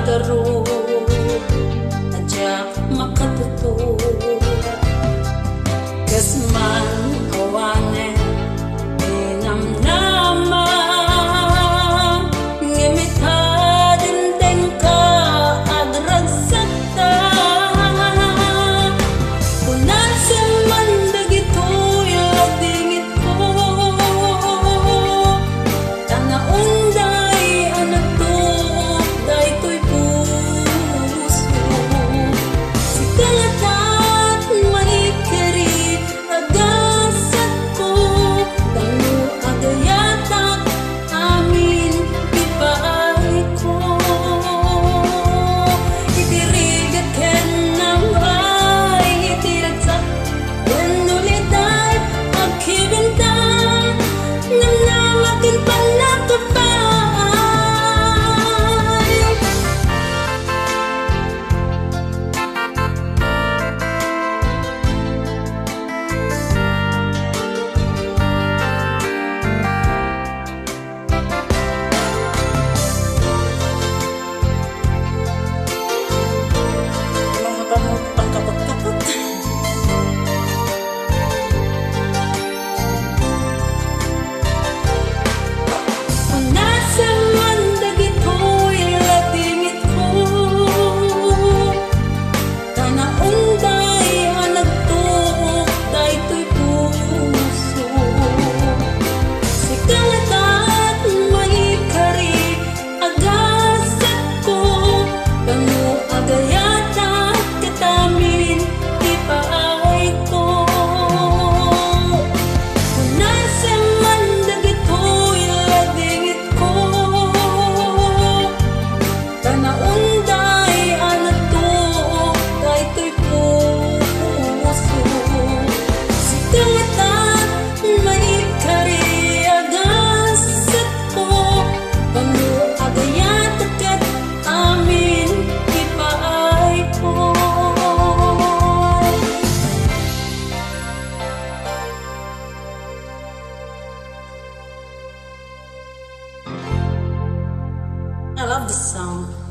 daro adya makatuto kasman awane inamnama ngimitadin tengka adragsakta unan seman begitu yatingit ko tana unday anak to daytoy puso sikalatat maikeri agasat ko tanu agayatak amin pipaay ko itirigat ken namay itiragsak wanuliday agkibenta namnamakin panakapay mga kamot pangkapot-kapot nasa mandagitoy latingit ko tana unday anagtuok daytoy puso sikalatat maikari agasat ko tanu agayatak katamin ipaay ko nasa mandagitoy latingit ko tana unday anagtuok daytoy puso sikalatat maikari agasat ko tanu agayatak ket amin ipaay ko. I love this song.